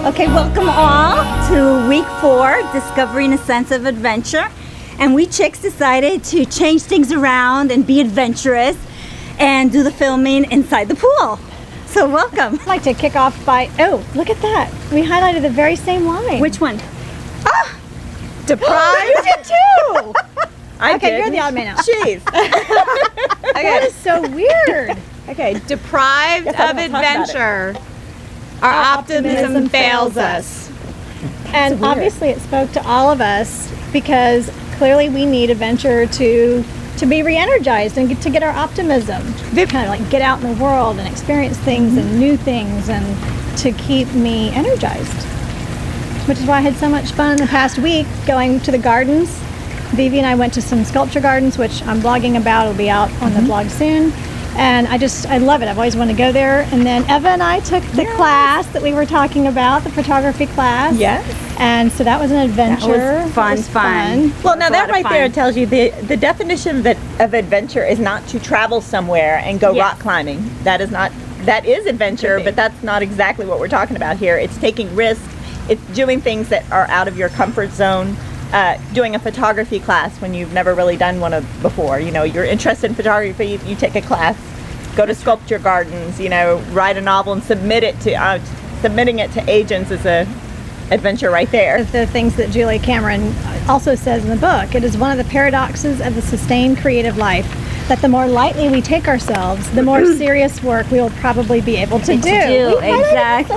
Okay, welcome all to week 4, Discovering a Sense of Adventure. And we chicks decided to change things around and be adventurous and do the filming inside the pool. So welcome. I'd like to kick off by, oh, look at that. We highlighted the very same line. Which one? Ah! Deprived? You did too! I okay, did. you're the odd man out. Jeez. That is so weird. Okay, deprived of adventure, our optimism fails us. And obviously it spoke to all of us because clearly we need adventure to be re-energized and to get our optimism. Kind of like get out in the world and experience things and new things and to keep me energized. Which is why I had so much fun in the past week going to the gardens. Vivi and I went to some sculpture gardens, which I'm blogging about. It'll be out on the blog soon. And I love it. I've always wanted to go there. And then Eva and I took the class that we were talking about, the photography class. Yes. And so that was an adventure. That was fun. Well, now that right there tells you the definition of adventure is not to travel somewhere and go rock climbing. That is adventure, but that's not exactly what we're talking about here. It's taking risks. It's doing things that are out of your comfort zone. Doing a photography class when you've never really done one before. You know, you're interested in photography, you take a class, go to sculpture gardens, you know, write a novel and submitting it to agents is a adventure right there. The things that Julia Cameron also says in the book, it is one of the paradoxes of the sustained creative life that the more lightly we take ourselves, the more serious work we will probably be able to do. Exactly.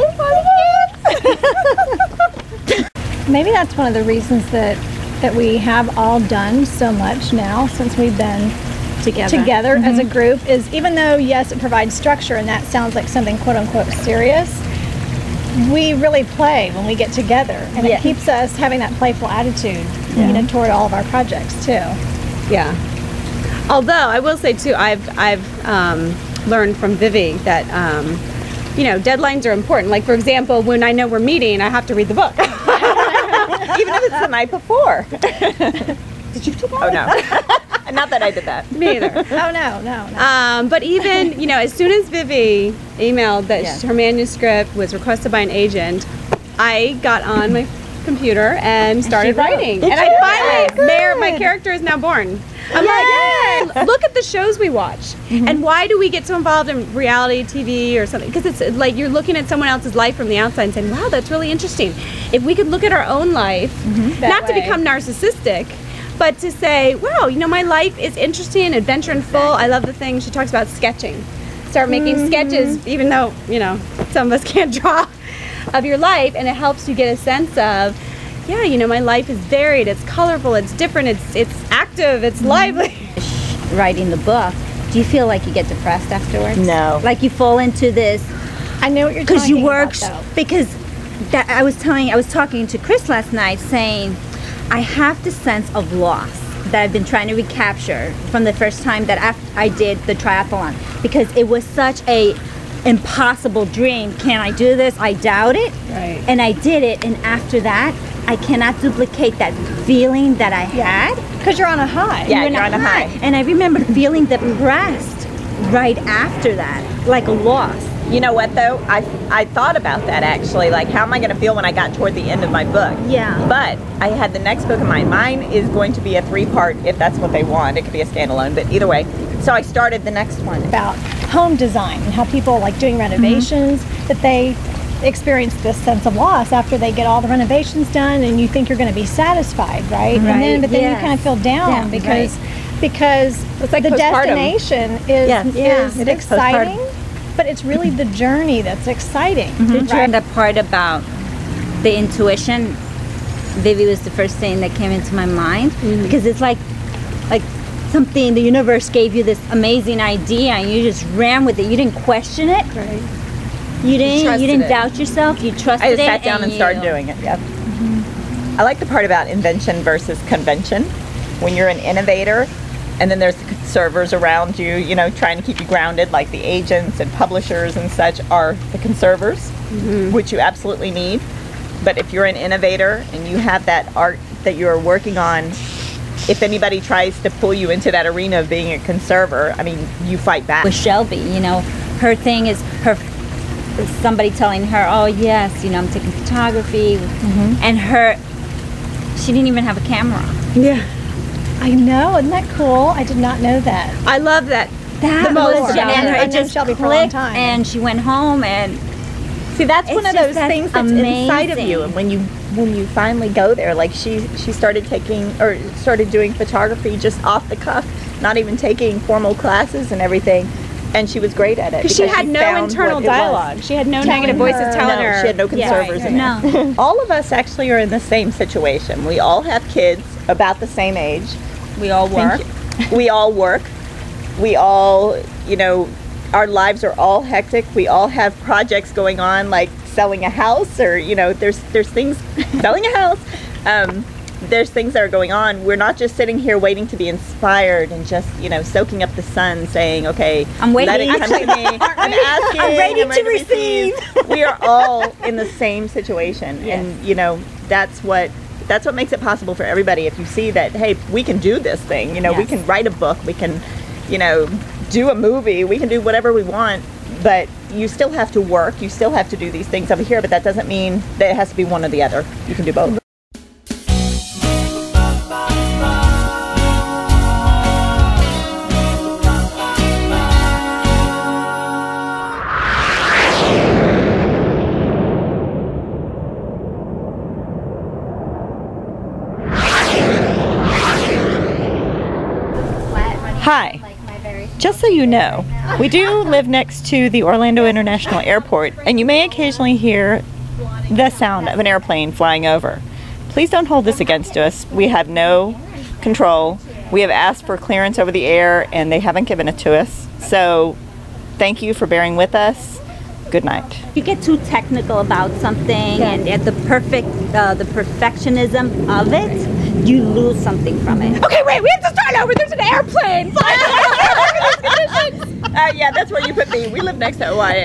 Maybe that's one of the reasons that we have all done so much now since we've been together as a group is even though, yes, it provides structure and that sounds like something quote-unquote serious, we really play when we get together and it keeps us having that playful attitude you know, toward all of our projects too. Yeah. Although I will say too, I've learned from Vivi that you know, deadlines are important. Like for example, when I know we're meeting, I have to read the book. Even if it's the night before. Did you do that? Oh no. Not that I did that. Me either. Oh no. But even, you know, as soon as Vivi emailed that her manuscript was requested by an agent, I got on my computer and started writing. And I finally, my character is now born. I'm like, look at the shows we watch. And why do we get so involved in reality TV or something? Because it's like you're looking at someone else's life from the outside and saying, wow, that's really interesting. If we could look at our own life, not to become narcissistic, but to say, wow, you know, my life is interesting, adventure and full. I love the thing. She talks about sketching. Start making sketches, even though, you know, some of us can't draw, of your life. And it helps you get a sense of, yeah, you know, my life is varied, it's colorful, it's different, it's active, it's lively. Writing the book, do you feel like you get depressed afterwards? No. Like you fall into this, I know what you're talking because you work, about, though. because that I was talking to Chris last night saying, I have this sense of loss that I've been trying to recapture from the first time that I did the triathlon, because it was such a impossible dream. Can I do this? I doubt it. Right. And I did it, and after that, I cannot duplicate that feeling that I had. Because you're on a high. Yeah, you're on a high. And I remember feeling depressed right after that, like a loss. You know what though? I thought about that actually. Like, how am I going to feel when I got toward the end of my book? Yeah. But I had the next book in mind. Mine is going to be a 3-part, if that's what they want. It could be a standalone, but either way. So I started the next one About home design and how people like doing renovations, that they experience this sense of loss after they get all the renovations done, and you think you're going to be satisfied, right? And then you kind of feel down because it's like the postpartum. destination is it is exciting, but it's really the journey that's exciting. Did you hear that part about the intuition? Vivi was the first thing that came into my mind, because it's like something, the universe gave you this amazing idea and you just ran with it. You didn't question it. Right. You didn't doubt yourself. You trusted it. I just sat down and started doing it. Yep. I like the part about invention versus convention. When you're an innovator, and then there's the conservers around you, you know, trying to keep you grounded, like the agents and publishers and such are the conservers, which you absolutely need. But if you're an innovator and you have that art that you're working on, if anybody tries to pull you into that arena of being a conserver, I mean, you fight back. With Shelby, you know, her thing is somebody telling her, oh yes, you know, I'm taking photography, and she didn't even have a camera. Yeah. I know, isn't that cool? I did not know that. I love that. That was, and it just Shelby for a long clicked, time. and she went home, and see, that's one of just- those that's things that's inside of you, and when you finally go there, like she started started doing photography just off the cuff, not even taking formal classes and everything, and she was great at it Because she had no found internal what it was. dialogue. She had no negative voices telling her. She had no conservers in No. it. All of us actually are in the same situation. We all have kids about the same age. we all work. We all work. We all, you know, our lives are all hectic. We all have projects going on, like selling a house, or, you know, there's things, selling a house. There's things that are going on. We're not just sitting here waiting to be inspired and just, you know, soaking up the sun, saying, okay, I'm waiting. let it come to me. I'm asking. I'm ready to receive. We are all in the same situation, and you know, that's what makes it possible for everybody. If you see that, hey, we can do this thing. You know, we can write a book. We can, you know, do a movie. We can do whatever we want. But you still have to work. You still have to do these things over here. But that doesn't mean that it has to be one or the other. You can do both. Hi. Just so you know, we do live next to the Orlando International Airport, and you may occasionally hear the sound of an airplane flying over. Please don't hold this against us. We have no control. We have asked for clearance over the air, and they haven't given it to us. So thank you for bearing with us. Good night. You get too technical about something, and at the perfectionism of it, you lose something from it. Okay, wait, we have to start over. There's an airplane flying over. Yeah, that's where you put me. We live next to OIA.